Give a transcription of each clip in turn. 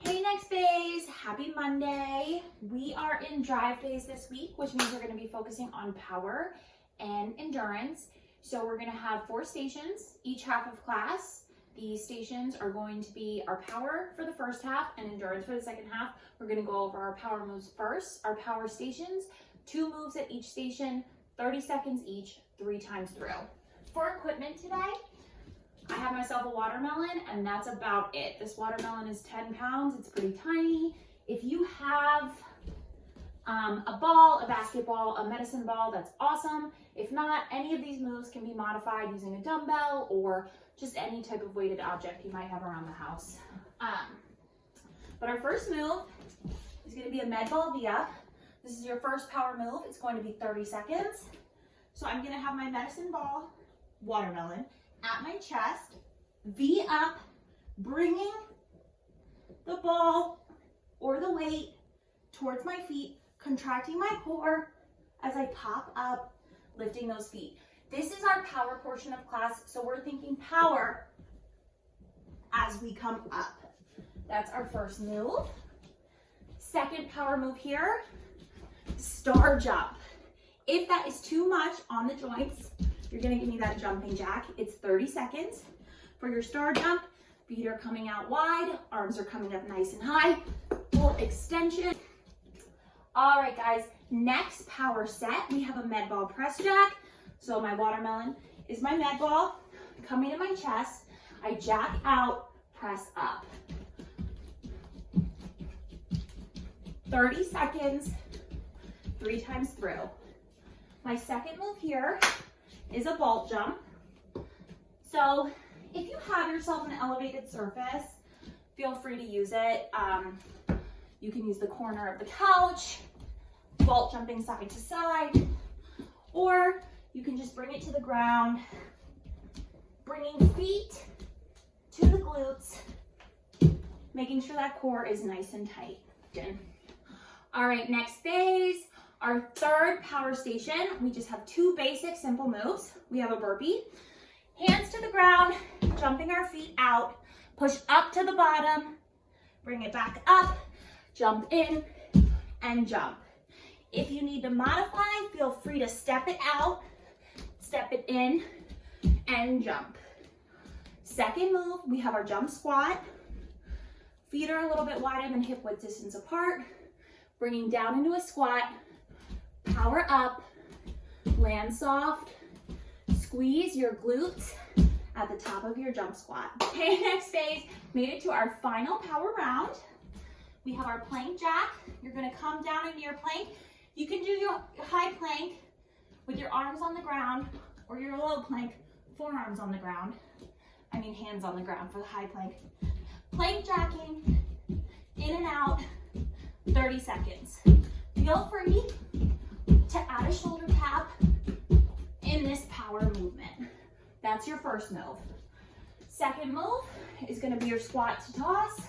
Hey next phase, happy Monday. We are in drive phase this week, which means we're going to be focusing on power and endurance. So we're going to have 4 stations each half of class. These stations are going to be our power for the first half and endurance for the second half. We're going to go over our power moves first, our power stations, 2 moves at each station, 30 seconds each, 3 times through. For equipment today, I have myself a watermelon, and that's about it. This watermelon is 10 pounds. It's pretty tiny. If you have a ball, a basketball, a medicine ball, that's awesome. If not, any of these moves can be modified using a dumbbell or just any type of weighted object you might have around the house. But our first move is going to be a med ball V-up. This is your first power move. It's going to be 30 seconds. So I'm going to have my medicine ball, watermelon, at my chest, V up, bringing the ball or the weight towards my feet, contracting my core as I pop up, lifting those feet. This is our power portion of class, so we're thinking power as we come up. That's our first move. Second power move here, star jump. If that is too much on the joints, you're gonna give me that jumping jack. It's 30 seconds. For your star jump, feet are coming out wide, arms are coming up nice and high, full extension. All right, guys, next power set, we have a med ball press jack. So my watermelon is my med ball, coming to my chest. I jack out, press up. 30 seconds, 3 times through. My second move here is a vault jump. So if you have yourself an elevated surface, feel free to use it. You can use the corner of the couch, vault jumping side to side, or you can just bring it to the ground, bringing feet to the glutes, making sure that core is nice and tight. Good. All right, next phase. Our third power station, we just have 2 basic simple moves. We have a burpee, hands to the ground, jumping our feet out, push up to the bottom, bring it back up, jump in, and jump. If you need to modify, feel free to step it out, step it in, and jump. Second move, we have our jump squat. Feet are a little bit wider than hip width distance apart, bringing down into a squat, power up, land soft, squeeze your glutes at the top of your jump squat. Okay, next phase, made it to our final power round. We have our plank jack. You're gonna come down into your plank. You can do your high plank with your arms on the ground, or your low plank, forearms on the ground. Hands on the ground for the high plank. Plank jacking, in and out, 30 seconds. Feel free to add a shoulder tap in this power movement. That's your first move. Second move is going to be your squat to toss.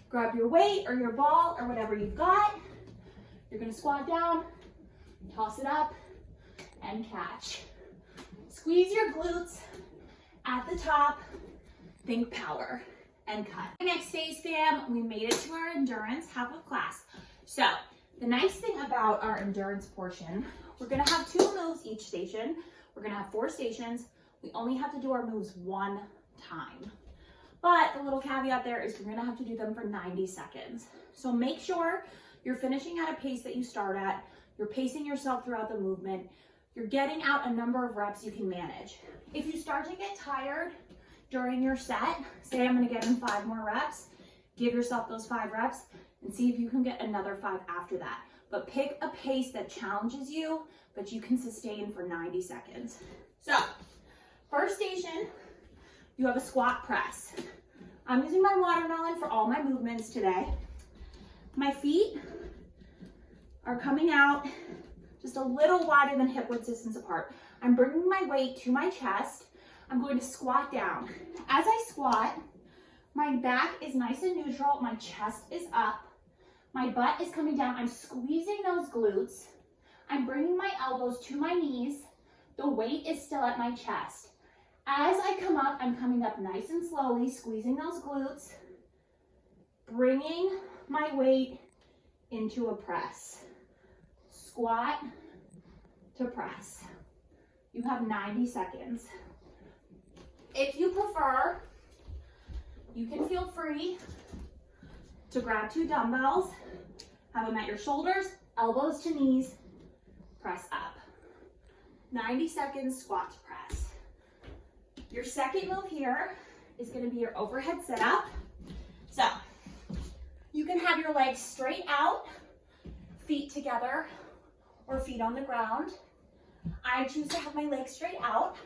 Grab your weight or your ball or whatever you've got. You're going to squat down, toss it up, and catch. Squeeze your glutes at the top. Think power and cut. Next phase, fam, we made it to our endurance half of class. So the nice thing about our endurance portion, we're gonna have 2 moves each station. We're gonna have 4 stations. We only have to do our moves 1 time. But the little caveat there is you're gonna have to do them for 90 seconds. So make sure you're finishing at a pace that you start at. You're pacing yourself throughout the movement. You're getting out a number of reps you can manage. If you start to get tired during your set, say I'm gonna get in 5 more reps, give yourself those 5 reps, and see if you can get another 5 after that. But pick a pace that challenges you, but you can sustain for 90 seconds. So, first station, you have a squat press. I'm using my watermelon for all my movements today. My feet are coming out just a little wider than hip width distance apart. I'm bringing my weight to my chest. I'm going to squat down. As I squat, my back is nice and neutral. My chest is up. My butt is coming down. I'm squeezing those glutes. I'm bringing my elbows to my knees. The weight is still at my chest. As I come up, I'm coming up nice and slowly, squeezing those glutes, bringing my weight into a press. Squat to press. You have 90 seconds. If you prefer, you can feel free to grab 2 dumbbells, have them at your shoulders, elbows to knees, press up. 90 seconds, squat to press. Your second move here is going to be your overhead sit-up. So you can have your legs straight out, feet together, or feet on the ground. I choose to have my legs straight out.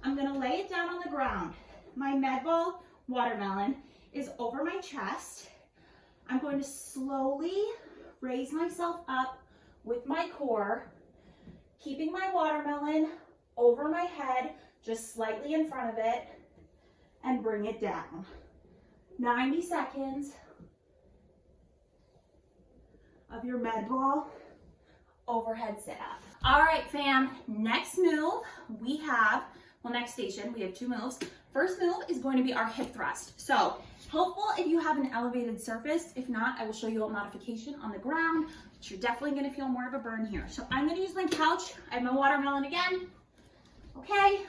I'm going to lay it down on the ground. My med ball watermelon is over my chest. I'm going to slowly raise myself up with my core, keeping my watermelon over my head, just slightly in front of it, and bring it down. 90 seconds of your med ball overhead sit up. All right, fam, next move we have, well, next station, we have 2 moves. First move is going to be our hip thrust. So helpful if you have an elevated surface. If not, I will show you a modification on the ground, but you're definitely going to feel more of a burn here. So I'm going to use my couch. I have my watermelon again. Okay.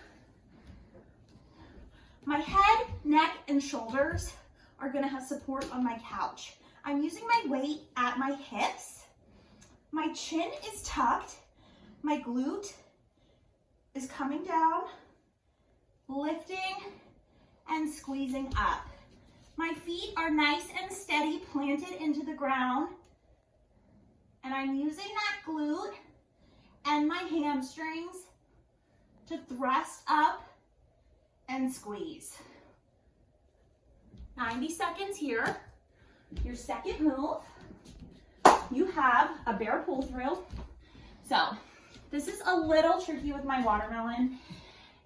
My head, neck, and shoulders are going to have support on my couch. I'm using my weight at my hips. My chin is tucked. My glute is coming down, lifting and squeezing up. My feet are nice and steady, planted into the ground. And I'm using that glute and my hamstrings to thrust up and squeeze. 90 seconds here. Your second move, you have a bear pull through. So this is a little tricky with my watermelon.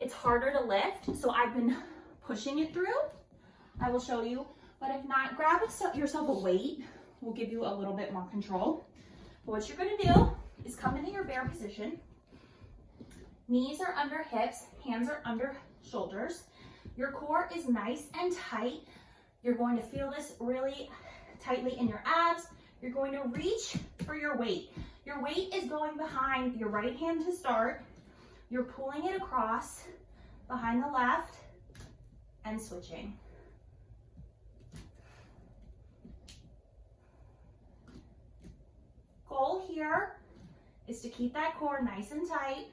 It's harder to lift, so I've been pushing it through. I will show you, but if not, grab yourself a weight. Will give you a little bit more control. But what you're gonna do is come into your bear position. Knees are under hips, hands are under shoulders. Your core is nice and tight. You're going to feel this really tightly in your abs. You're going to reach for your weight. Your weight is going behind your right hand to start. You're pulling it across behind the left and switching. Goal here is to keep that core nice and tight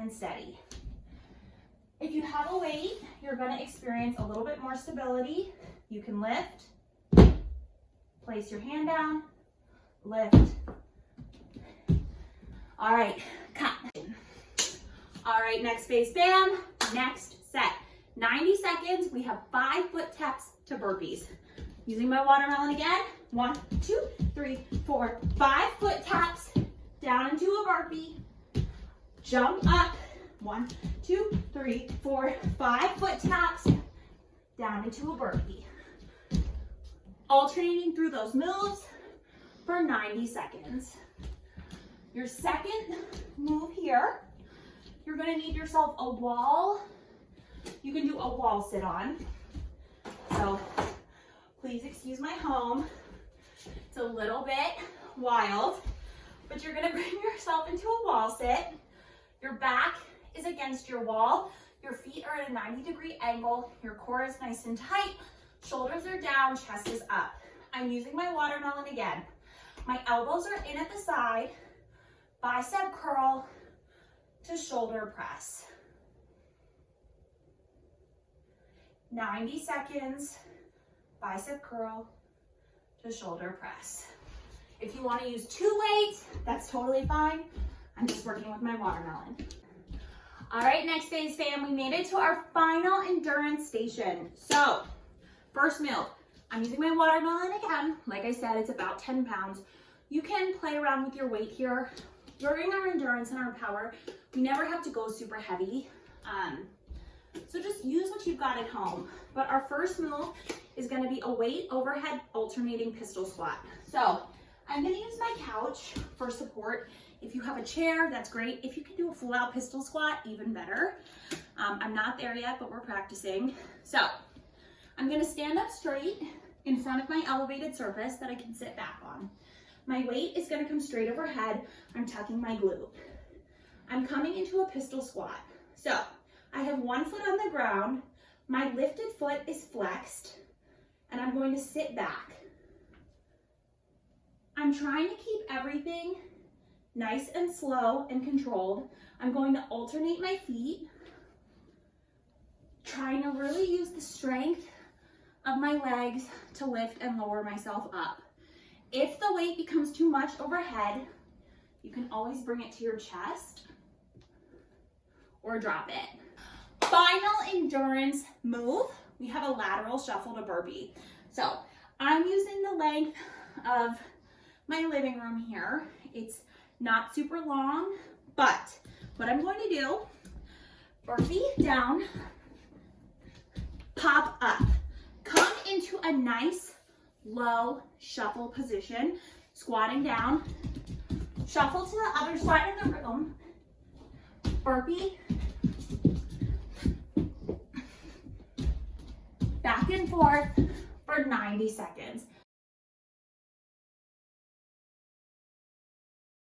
and steady. If you have a weight, you're going to experience a little bit more stability. You can lift, place your hand down, lift. All right, cut. All right, next phase, bam, next set. 90 seconds, we have 5-foot taps to burpees. Using my watermelon again, 1, 2, 3, 4, 5-foot taps down into a burpee. Jump up, 1, 2, 3, 4, 5-foot taps down into a burpee. Alternating through those moves for 90 seconds. Your second move here, you're gonna need yourself a wall. You can do a wall sit on. So please excuse my home. It's a little bit wild, but you're gonna bring yourself into a wall sit. Your back is against your wall. Your feet are at a 90-degree angle. Your core is nice and tight. Shoulders are down, chest is up. I'm using my watermelon again. My elbows are in at the side. Bicep curl to shoulder press. 90 seconds, bicep curl to shoulder press. If you want to use 2 weights, that's totally fine. I'm just working with my watermelon. All right, next phase, fam, we made it to our final endurance station. So, first move, I'm using my watermelon again. Like I said, it's about 10 pounds. You can play around with your weight here. During our endurance and our power, we never have to go super heavy. So just use what you've got at home. But our first move is gonna be a weight overhead alternating pistol squat. So I'm gonna use my couch for support. If you have a chair, that's great. If you can do a full out pistol squat, even better. I'm not there yet, but we're practicing. So I'm gonna stand up straight. in front of my elevated surface that I can sit back on. My weight is gonna come straight overhead. I'm tucking my glute. I'm coming into a pistol squat. So I have one foot on the ground, my lifted foot is flexed, and I'm going to sit back. I'm trying to keep everything nice and slow and controlled. I'm going to alternate my feet, trying to really use the strength of my legs to lift and lower myself up. If the weight becomes too much overhead, you can always bring it to your chest or drop it. Final endurance move, we have a lateral shuffle to burpee. So I'm using the length of my living room here. It's not super long, but what I'm going to do, burpee down, pop up, come into a nice low shuffle position, squatting down, shuffle to the other side of the room, burpee, back and forth for 90 seconds.